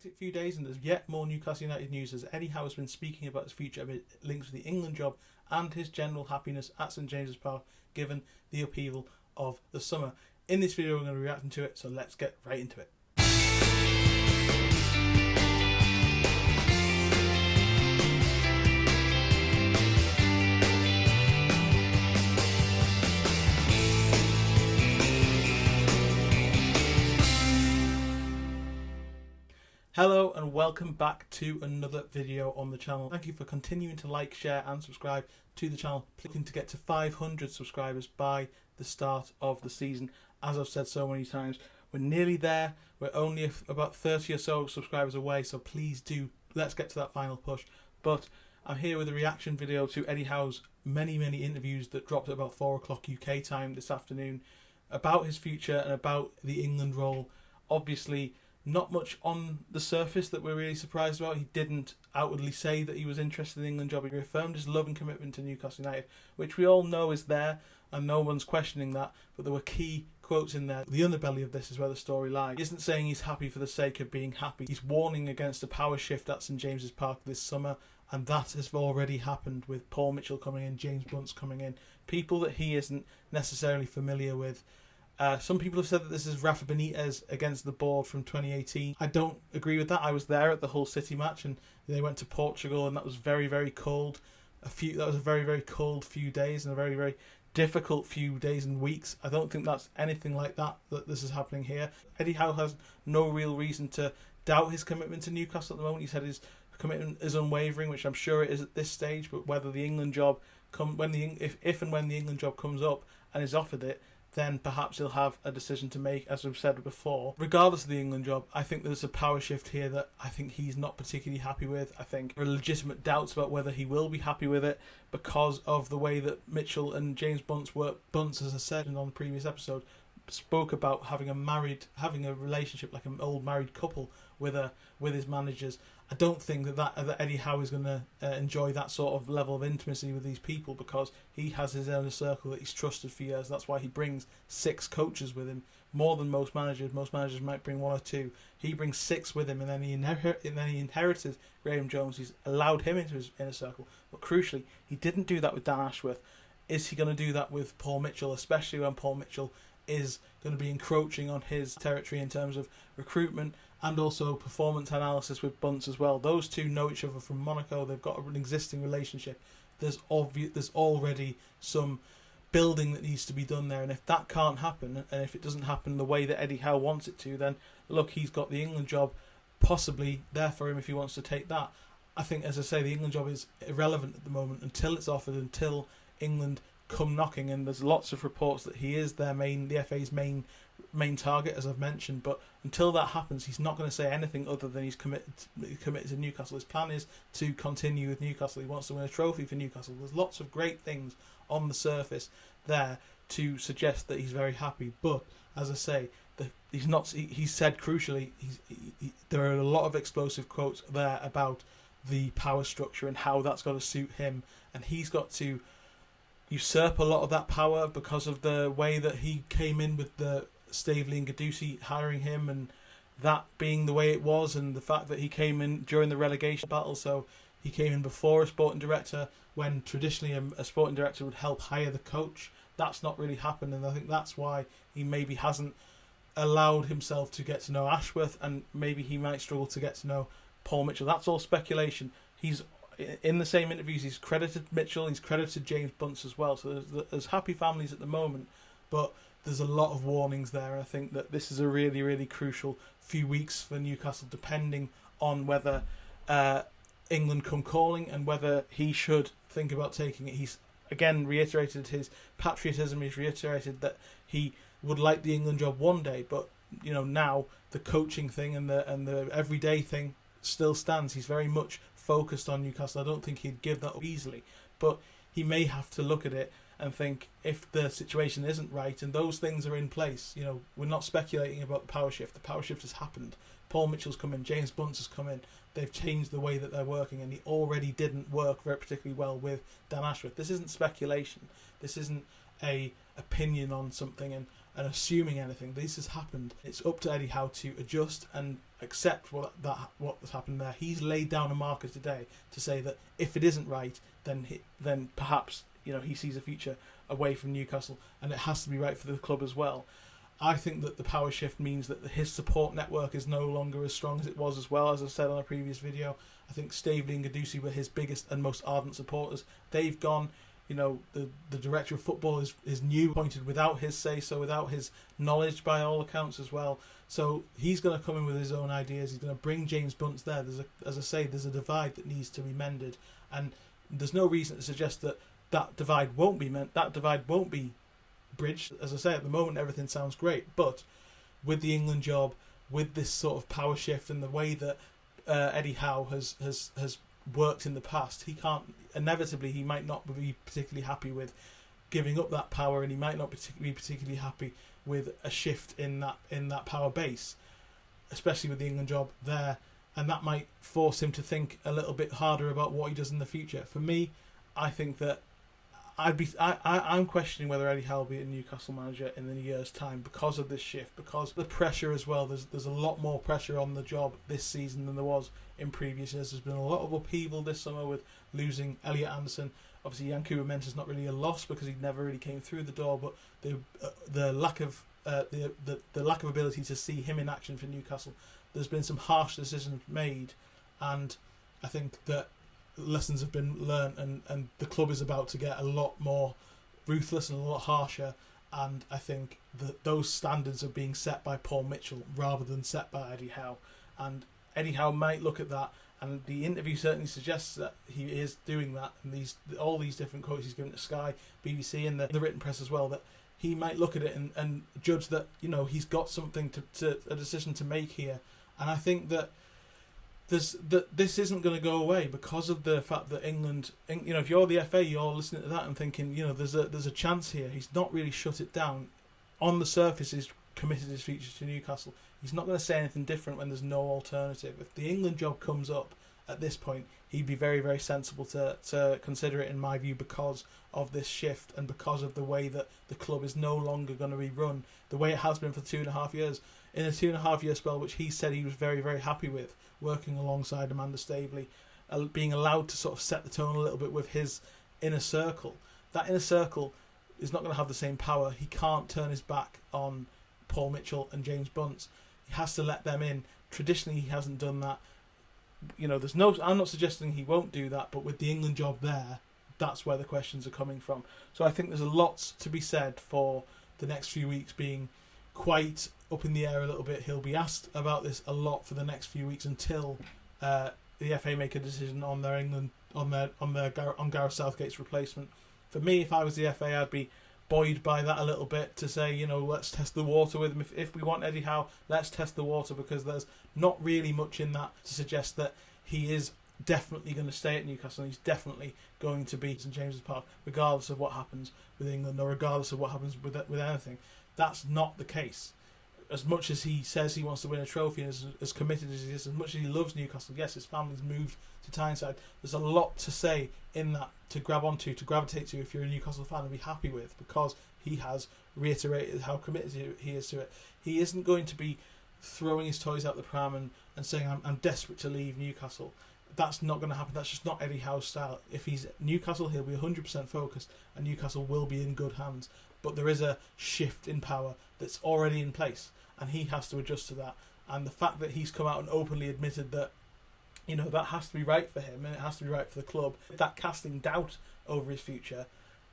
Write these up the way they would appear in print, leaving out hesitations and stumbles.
hectic few days, and there's yet more Newcastle United news as Eddie Howe has been speaking about his future links with the England job and his general happiness at St James's Park given the upheaval of the summer. In this video we're going to be reacting to it, so let's get right into it. Hello and welcome back to another video on the channel. Thank you for continuing to like, share and subscribe to the channel. Looking to get to 500 subscribers by the start of the season. As I've said so many times, we're nearly there. We're only about 30 or so subscribers away, so please do, let's get to that final push. But I'm here with a reaction video to Eddie Howe's many interviews that dropped at about 4 o'clock UK time this afternoon about his future and about the England role. Obviously, not much on the surface that we're really surprised about. He didn't outwardly say that he was interested in the England job. He reaffirmed his love and commitment to Newcastle United, which we all know is there, and no one's questioning that. But there were key quotes in there. The underbelly of this is where the story lies. He isn't saying he's happy for the sake of being happy. He's warning against a power shift at St James's Park this summer, and that has already happened with Paul Mitchell coming in, James Bunce coming in, people that he isn't necessarily familiar with. Some people have said that this is Rafa Benitez against the board from 2018. I don't agree with that. I was there at the Hull City match, and they went to Portugal, and that was very cold. That was a very cold few days, and a very difficult few days and weeks. I don't think that's anything like that this is happening here. Eddie Howe has no real reason to doubt his commitment to Newcastle at the moment. He said his commitment is unwavering, which I'm sure it is at this stage. But whether the England job if and when the England job comes up and is offered it, then perhaps he'll have a decision to make, as we've said before. Regardless of the England job, I think there's a power shift here that I think he's not particularly happy with. I think there are legitimate doubts about whether he will be happy with it because of the way that Mitchell and James Bunce work. Bunce, as I said on the previous episode, spoke about having a relationship like an old married couple with his managers. I don't think that Eddie Howe is going to enjoy that sort of level of intimacy with these people, because he has his own circle that he's trusted for years. That's why he brings 6 coaches with him, more than most managers. Most managers might bring 1 or 2. He brings 6 with him, and then he inherited Graham Jones. He's allowed him into his inner circle. But crucially, he didn't do that with Dan Ashworth. Is he going to do that with Paul Mitchell, especially when Paul Mitchell is going to be encroaching on his territory in terms of recruitment and also performance analysis with Bunce as well? Those two know each other from Monaco. They've got an existing relationship. There's already some building that needs to be done there, and if that can't happen, and if it doesn't happen the way that Eddie Howe wants it to, then look, he's got the England job possibly there for him if he wants to take that. I think, as I say, the England job is irrelevant at the moment until it's offered, until England come knocking, and there's lots of reports that he is the FA's main target, as I've mentioned. But until that happens, he's not going to say anything other than he's committed to Newcastle. His plan is to continue with Newcastle. He wants to win a trophy for Newcastle. There's lots of great things on the surface there to suggest that he's very happy. But as I say, he's not. He said crucially, there are a lot of explosive quotes there about the power structure and how that's got to suit him, and he's got to usurp a lot of that power because of the way that he came in with the Staveley and Gudusi hiring him, and that being the way it was, and the fact that he came in during the relegation battle. So he came in before a sporting director, when traditionally a sporting director would help hire the coach. That's not really happened, and I think that's why he maybe hasn't allowed himself to get to know Ashworth, and maybe he might struggle to get to know Paul Mitchell. That's all speculation. He's in the same interviews, he's credited Mitchell, he's credited James Bunce as well. So there's happy families at the moment, but there's a lot of warnings there. I think that this is a really crucial few weeks for Newcastle, depending on whether England come calling and whether he should think about taking it. He's again reiterated his patriotism. He's reiterated that he would like the England job one day, but now the coaching thing and the everyday thing still stands. He's very much focused on Newcastle. I don't think he'd give that up easily, but he may have to look at it and think, if the situation isn't right and those things are in place, we're not speculating about the power shift. The power shift has happened. Paul Mitchell's come in, James Bunce has come in. They've changed the way that they're working, and he already didn't work very particularly well with Dan Ashworth. This isn't speculation. This isn't a opinion on something, and and assuming anything. This has happened. It's up to Eddie Howe to adjust and accept what's happened there. He's laid down a marker today to say that if it isn't right, then perhaps he sees a future away from Newcastle, and it has to be right for the club as well. I think that the power shift means that his support network is no longer as strong as it was as well. As I said on a previous video, I think Staveley and Gadusi were his biggest and most ardent supporters. They've gone. The director of football is new, appointed without his say-so, without his knowledge by all accounts as well. So he's going to come in with his own ideas. He's going to bring James Bunce there. As I say, there's a divide that needs to be mended, and there's no reason to suggest that divide won't be bridged. As I say, at the moment everything sounds great, but with the England job, with this sort of power shift and the way that Eddie Howe has worked in the past, he might not be particularly happy with giving up that power, and he might not be particularly happy with a shift in that power base, especially with the England job there, and that might force him to think a little bit harder about what he does in the future. For me, I think that I'm questioning whether Eddie Howe will be a Newcastle manager in a year's time because of this shift, because of the pressure as well. There's a lot more pressure on the job this season than there was in previous years. There's been a lot of upheaval this summer with losing Elliot Anderson. Obviously, Yankuba Mensah's not really a loss because he never really came through the door, but the lack of ability to see him in action for Newcastle. There's been some harsh decisions made, and I think that lessons have been learnt, and the club is about to get a lot more ruthless and a lot harsher, and I think that those standards are being set by Paul Mitchell rather than set by Eddie Howe, and Eddie Howe might look at that, and the interview certainly suggests that he is doing that, and all these different quotes he's given to Sky, BBC and the written press as well, that he might look at it and judge that he's got something a decision to make here. And I think that this isn't going to go away because of the fact that England, if you're the FA, you're listening to that and thinking, there's a chance here. He's not really shut it down. On the surface, he's committed his future to Newcastle. He's not going to say anything different when there's no alternative. If the England job comes up at this point, he'd be very, very sensible to consider it, in my view, because of this shift and because of the way that the club is no longer going to be run the way it has been for 2.5 years. In a 2.5-year spell, which he said he was very, very happy with, working alongside Amanda Staveley, being allowed to sort of set the tone a little bit with his inner circle. That inner circle is not going to have the same power. He can't turn his back on Paul Mitchell and James Bunce. He has to let them in. Traditionally, he hasn't done that. I'm not suggesting he won't do that, but with the England job there, that's where the questions are coming from. So I think there's a lot to be said for the next few weeks being quite up in the air a little bit. He'll be asked about this a lot for the next few weeks until the FA make a decision on their on Gareth Southgate's replacement. For me, if I was the FA, I'd be buoyed by that a little bit to say, let's test the water with him. If we want Eddie Howe, let's test the water, because there's not really much in that to suggest that he is definitely going to stay at Newcastle, and he's definitely going to be St James's Park, regardless of what happens with England or regardless of what happens with anything. That's not the case. As much as he says he wants to win a trophy, and as committed as he is, as much as he loves Newcastle, yes, his family's moved to Tyneside, there's a lot to say in that to grab onto, to gravitate to if you're a Newcastle fan and be happy with, because he has reiterated how committed he is to it. He isn't going to be throwing his toys out the pram and saying, I'm desperate to leave Newcastle. That's not going to happen. That's just not Eddie Howe's style. If he's at Newcastle, he'll be 100% focused, and Newcastle will be in good hands. But there is a shift in power that's already in place, and he has to adjust to that. And the fact that he's come out and openly admitted that, that has to be right for him and it has to be right for the club, that casting doubt over his future,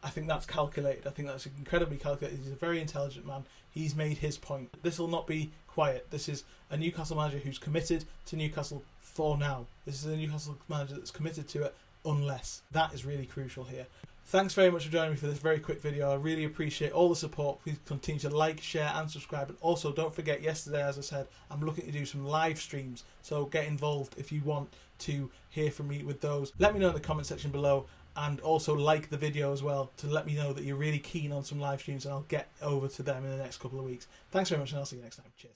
I think that's calculated. I think that's incredibly calculated. He's a very intelligent man. He's made his point. This will not be quiet. This is a Newcastle manager who's committed to Newcastle for now. This is a Newcastle manager that's committed to it unless. That is really crucial here. Thanks very much for joining me for this very quick video. I really appreciate all the support. Please continue to like, share and subscribe. And also don't forget, yesterday, as I said, I'm looking to do some live streams. So get involved if you want to hear from me with those. Let me know in the comment section below, and also like the video as well to let me know that you're really keen on some live streams, and I'll get over to them in the next couple of weeks. Thanks very much, and I'll see you next time. Cheers.